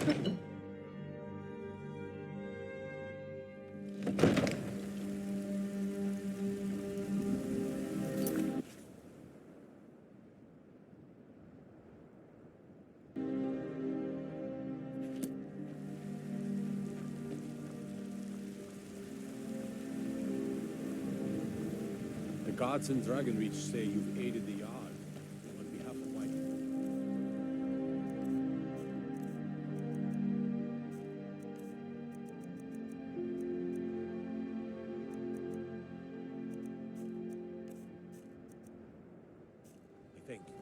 The gods in Dragonreach say you've aided the Yard on behalf of White. I thank you.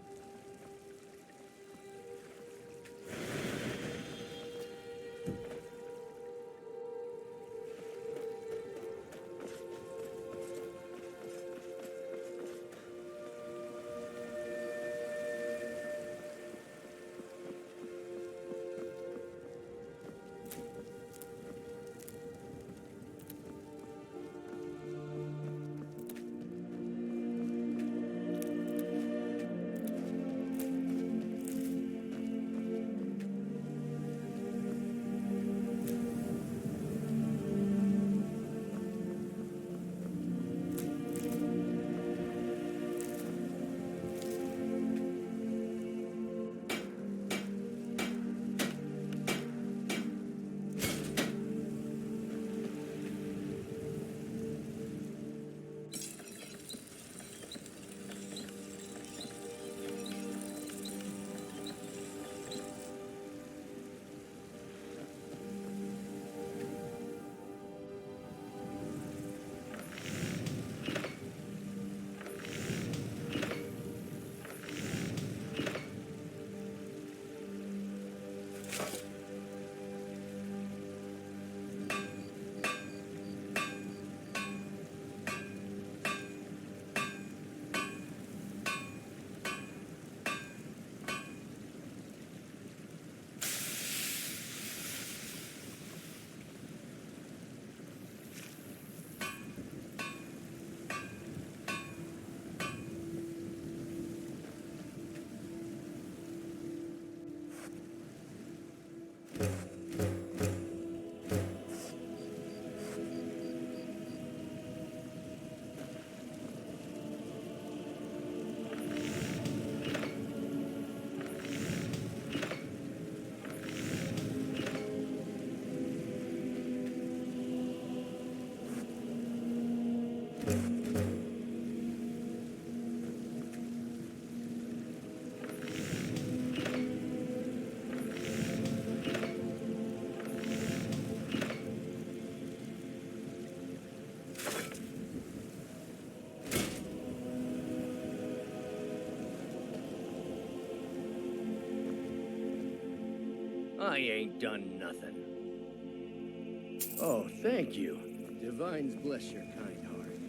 I ain't done nothing. Oh, thank you. Divines bless your kind heart.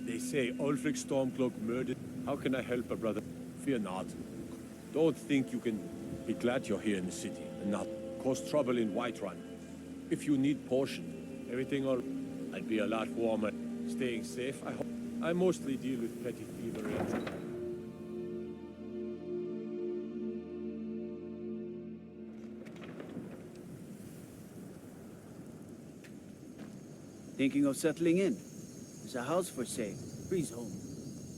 They say Ulfric Stormcloak murdered. How can I help a brother? Fear not. Don't think you can be glad you're here in the city and not cause trouble in Whiterun. If you need portion, everything all... I'd be a lot warmer. Staying safe, I hope. I mostly deal with petty thievery and... Thinking of settling in? There's a house for sale. Breeze home.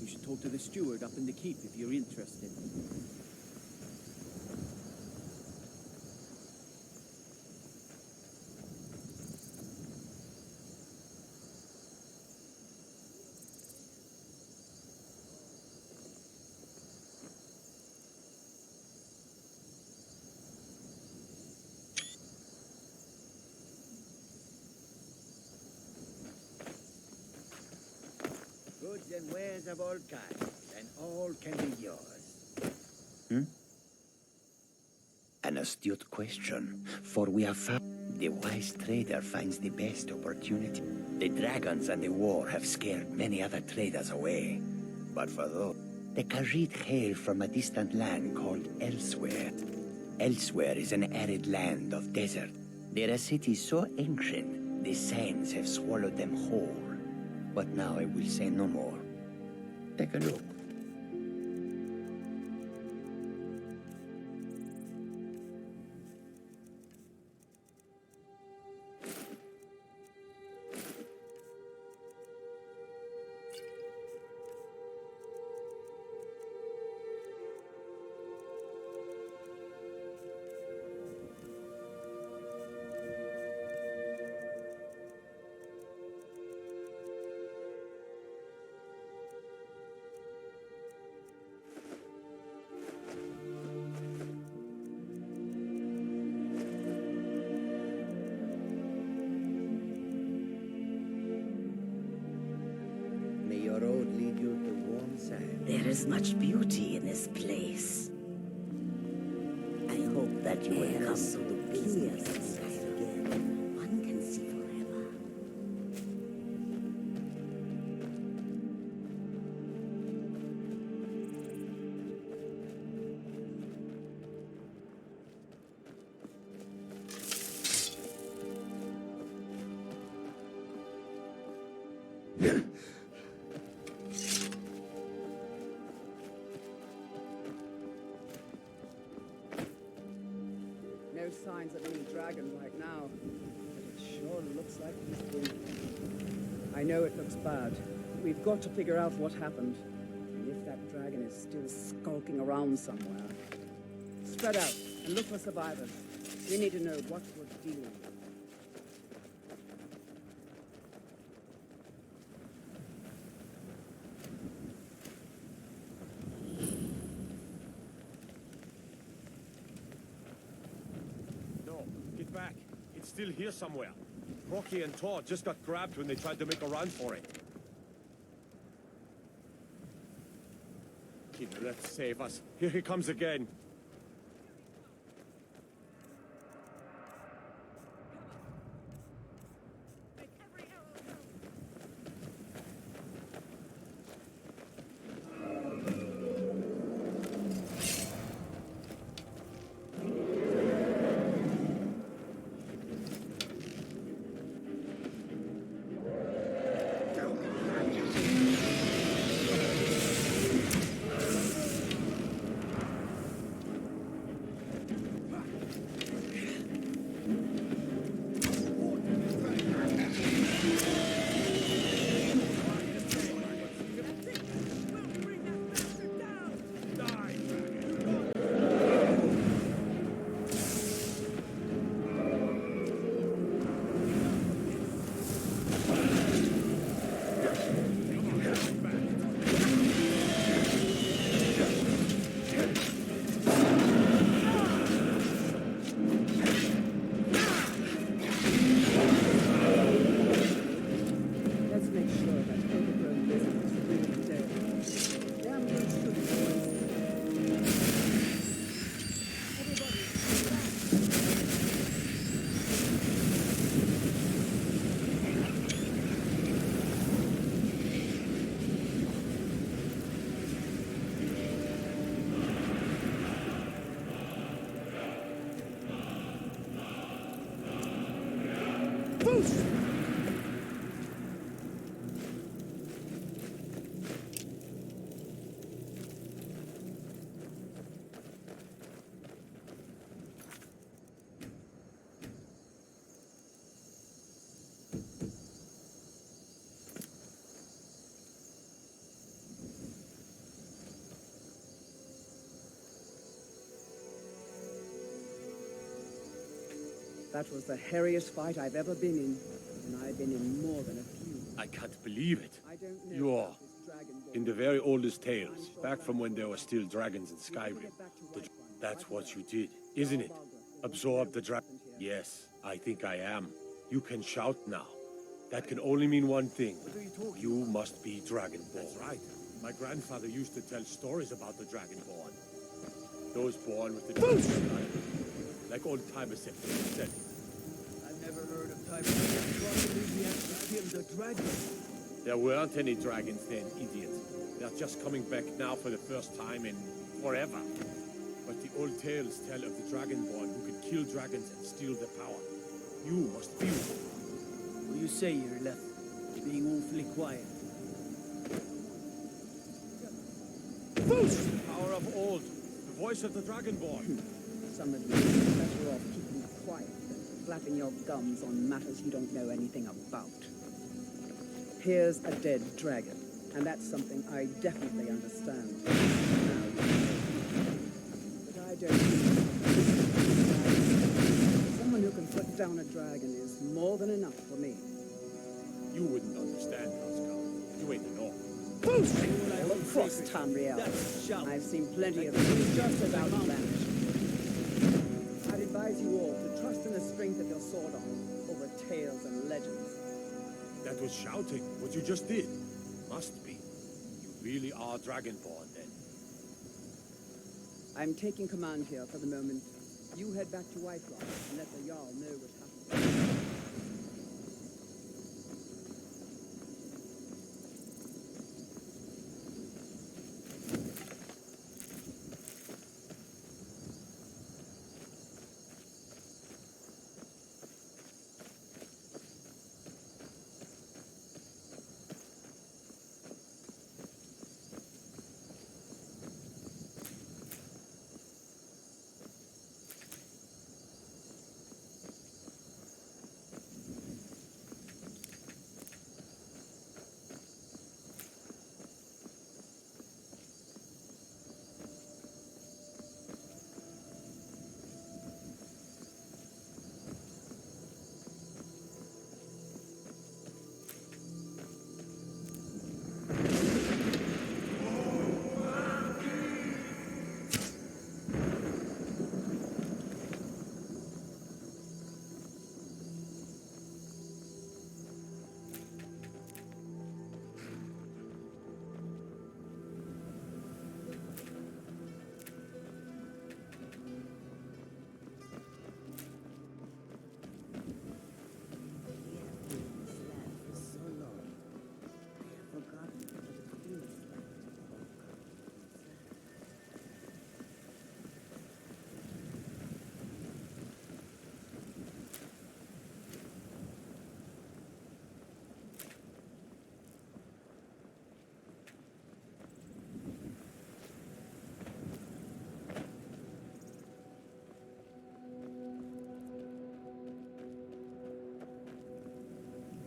You should talk to the steward up in the keep if you're interested. Goods and wares of all kinds, and all can be yours. An astute question, for we have found the wise trader finds the best opportunity. The dragons and the war have scared many other traders away. But for those, the Khajiit hail from a distant land called Elsewhere. Elsewhere is an arid land of desert. There are cities so ancient, the sands have swallowed them whole. But now I will say no more. Take a look. There is much beauty in this place. I hope that you will come to clear Skyrim. One can see forever. No signs of any dragon right now, but it sure looks like he's winning. I know it looks bad. We've got to figure out what happened, and if that dragon is still skulking around somewhere. Spread out and look for survivors. We need to know what we're dealing with. No, get back. It's still here somewhere. Rocky and Todd just got grabbed when they tried to make a run for it. Kid, let's save us. Here he comes again. Let's make sure that overgrown business is really dead. Damn good shooting, boys. Everybody, back. Boost! That was the hairiest fight I've ever been in, and I've been in more than a few. I can't believe it. I don't know You are. about this dragon boy. In the very oldest tales, back from when there were still dragons in Skyrim. That's what you did, isn't it? Absorb the dragon. Yes, I think I am. You can shout now. That can only mean one thing. You must be Dragonborn. That's right. My grandfather used to tell stories about the Dragonborn. Those born with the dragon. Like old timers said. I've never heard of time. We actually killed the dragon. There weren't any dragons then, idiot. They're just coming back now for the first time in forever. But the old tales tell of the Dragonborn who could kill dragons and steal their power. You must be one. What do you say here, left? Being awfully quiet. Boost! Power of old. The voice of the Dragonborn. Some of you are better off keeping quiet than flapping your gums on matters you don't know anything about. Here's a dead dragon, and that's something I definitely understand. But I don't think someone who can put down a dragon is more than enough for me. You wouldn't understand, Housecow. You ain't an orc. All across Tamriel, I've seen plenty of things just as outlandish. I'd advise you all to trust in the strength of your sword arm over tales and legends. That was shouting, what you just did. Must be. You really are Dragonborn, then? I'm taking command here for the moment. You head back to Whiterun and let the Jarl know what happened.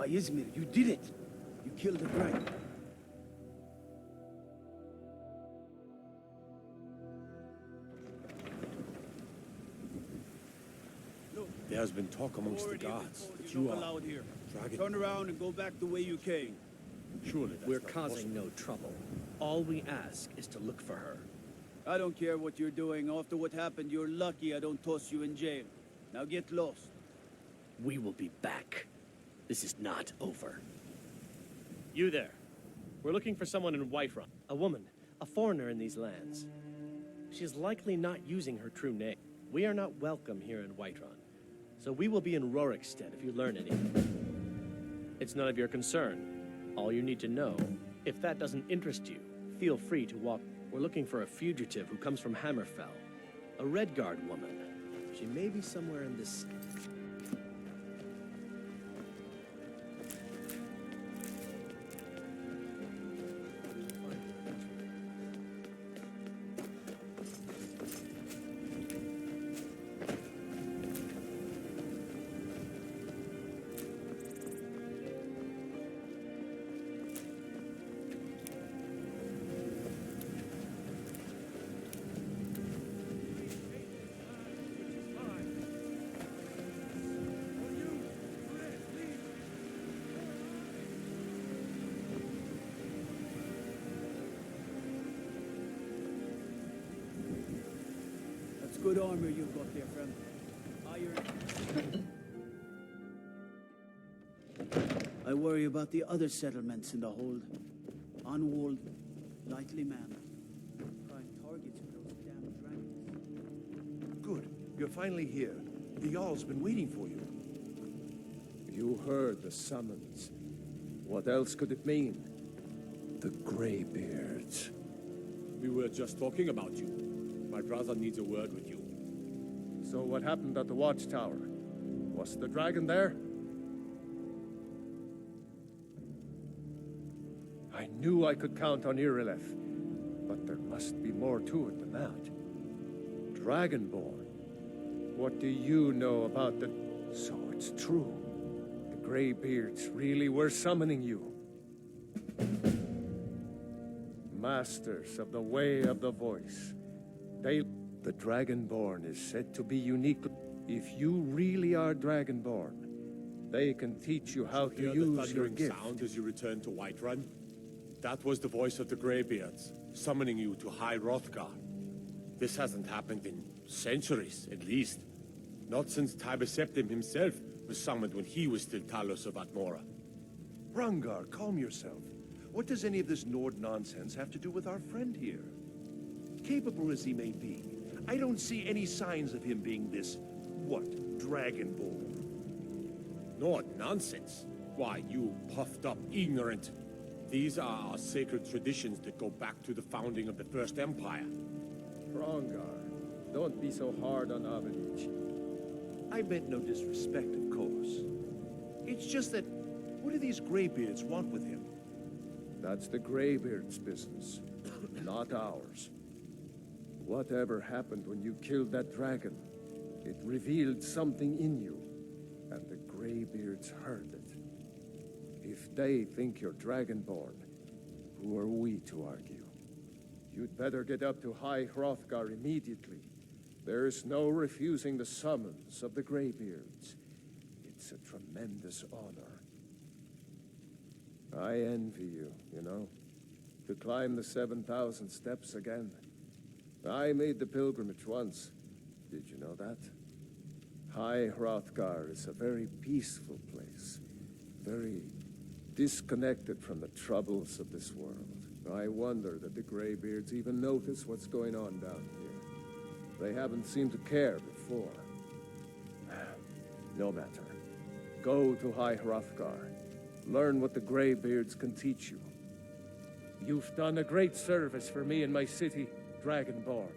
By Izmir, you did it! You killed the dragon. There has been talk amongst the guards that you are here. Dragon. Turn around and go back the way you came. Surely that's We're not causing possible. no trouble. All we ask is to look for her. I don't care what you're doing. After what happened, you're lucky I don't toss you in jail. Now get lost. We will be back. This is not over. You there. We're looking for someone in Whiterun. A woman, a foreigner in these lands. She is likely not using her true name. We are not welcome here in Whiterun, so we will be in Rorikstead if you learn anything. It's none of your concern. All you need to know, if that doesn't interest you, feel free to walk. We're looking for a fugitive who comes from Hammerfell, a Redguard woman. She may be somewhere in this... That's good armor you've got there, friend. Iron. I worry about the other settlements in the hold. Unwalled, lightly manned. Prime targets for those damn dragons. Good. You're finally here. The Jarl's been waiting for you. You heard the summons. What else could it mean? The Greybeards. We were just talking about you. My brother needs a word with you. So what happened at the watchtower? Was the dragon there? I knew I could count on Irileth, but there must be more to it than that. Dragonborn. What do you know about the... So it's true. The Greybeards really were summoning you. Masters of the Way of the Voice. The Dragonborn is said to be unique. If you really are Dragonborn, they can teach you how to Hear the use your thundering gift. sound as you return to Whiterun? That was the voice of the Greybeards, summoning you to High Hrothgar. This hasn't happened in centuries, at least. Not since Tiber Septim himself was summoned when he was still Talos of Atmora. Rangar, calm yourself. What does any of this Nord nonsense have to do with our friend here? Capable as he may be, I don't see any signs of him being this, what, Dragonborn? Nord nonsense. Why, you puffed up ignorant. These are our sacred traditions that go back to the founding of the First Empire. Hrongar, don't be so hard on Avenich. I meant no disrespect, of course. It's just that, what do these Greybeards want with him? That's the Greybeard's business, not ours. Whatever happened when you killed that dragon, it revealed something in you, and the Greybeards heard it. If they think you're Dragonborn, who are we to argue? You'd better get up to High Hrothgar immediately. There's no refusing the summons of the Greybeards. It's a tremendous honor. I envy you, you know, to climb the 7,000 steps again. I made the pilgrimage once. Did you know that? High Hrothgar is a very peaceful place. Very disconnected from the troubles of this world. I wonder that the Greybeards even notice what's going on down here. They haven't seemed to care before. No matter. Go to High Hrothgar. Learn what the Greybeards can teach you. You've done a great service for me and my city, Dragonborn.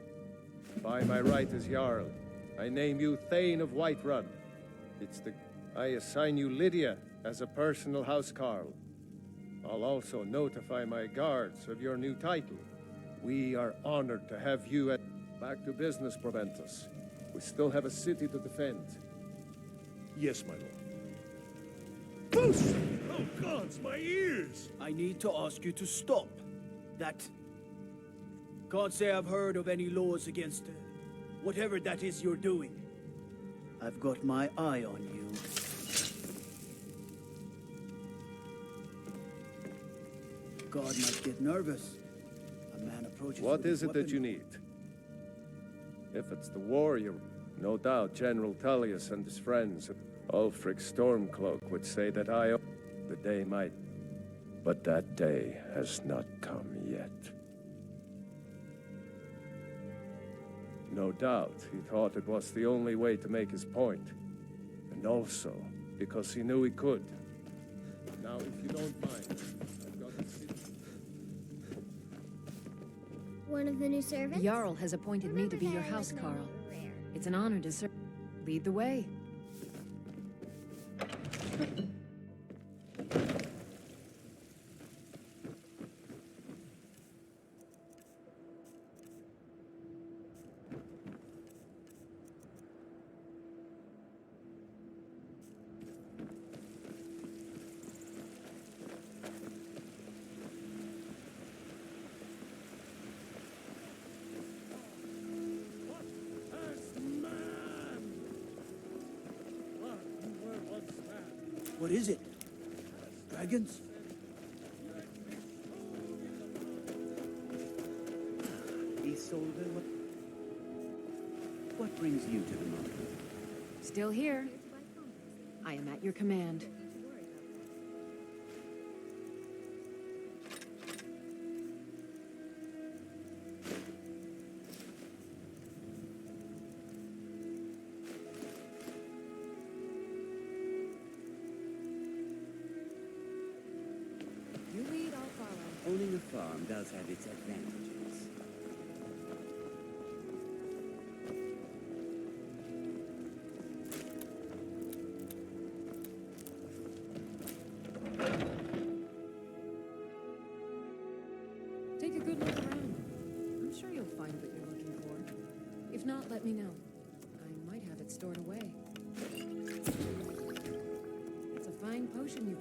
By my right as Jarl, I name you Thane of Whiterun. I assign you Lydia as a personal housecarl. I'll also notify my guards of your new title. We are honored to have you at... Back to business, Proventus. We still have a city to defend. Yes, my lord. Boost! Oh, gods, my ears! I need to ask you to stop. That... Can't say I've heard of any laws against whatever that is you're doing. I've got my eye on you. God might get nervous. A man approaches... What is it that you need? If it's the warrior, no doubt General Tullius and his friends, Ulfric Stormcloak, would say that the day might... But that day has not come yet. No doubt he thought it was the only way to make his point. And also because he knew he could. Now, if you don't mind, I've got a city. One of the new servants? Jarl has appointed me to be your housecarl. It's an honor to serve. Lead the way. What is it? Dragons? Isolde, what brings you to the mountain? Still here. I am at your command. Owning a farm does have its advantages. Take a good look around. I'm sure you'll find what you're looking for. If not, let me know. I might have it stored away. It's a fine potion you...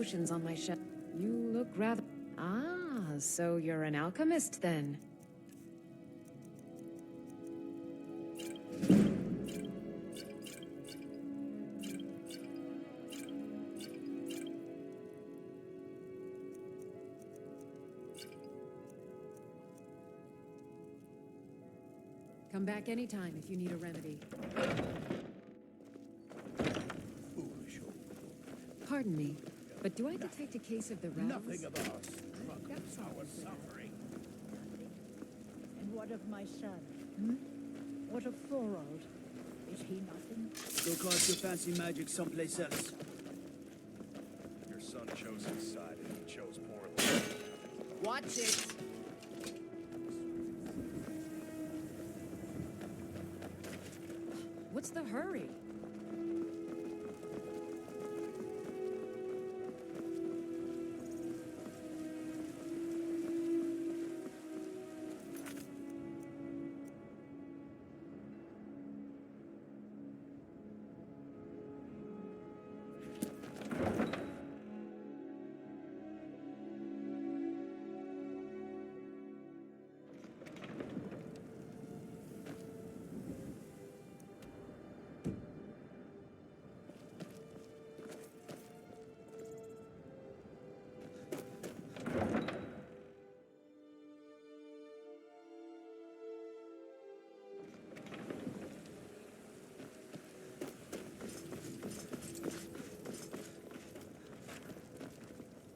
potions on my shelf. You look rather... Ah, so you're an alchemist then. Come back anytime if you need a remedy. Foolish. Pardon me, but do I detect a case of the rattles? Nothing of ours. That's our suffering. And what of my son? Hmm? What of Thorold? Is he nothing? Go cast your fancy magic someplace else. Your son chose his side, and he chose poorly. Watch it! What's the hurry?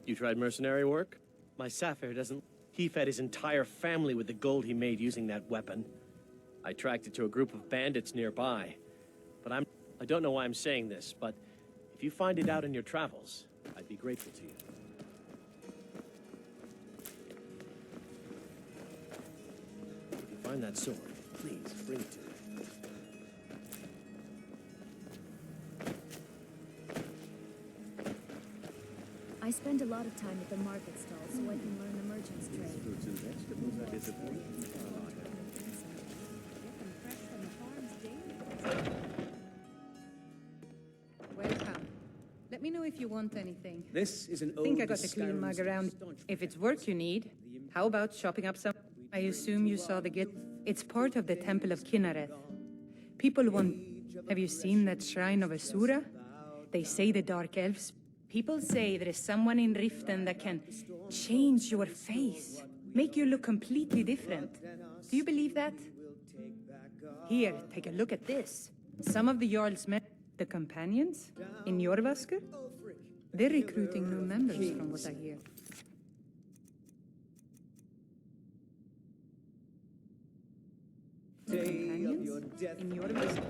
You tried mercenary work? My Sapphire doesn't... He fed his entire family with the gold he made using that weapon. I tracked it to a group of bandits nearby. But I don't know why I'm saying this, but if you find it out in your travels, I'd be grateful to you. If you find that sword, please bring it to me. I spend a lot of time at the market stall so I can learn the merchant's trade. Fruits and vegetables are disappointing. Welcome. Let me know if you want anything. This is an I think I ode got to a clean mug Skyrim's around. staunch If it's work you need, how about shopping up some? I assume you saw the gift. It's part of the Temple of Kinnareth. People want... Have you seen that shrine of Asura? They say the Dark Elves... People say there is someone in Riften that can change your face, make you look completely different. Do you believe that? Here, take a look at this. Some of the Jarl's men, the companions, in Jorvasker, they're recruiting new members from what I hear. The companions in Jorvasker?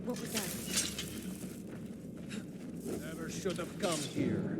What was that? Never should have come here.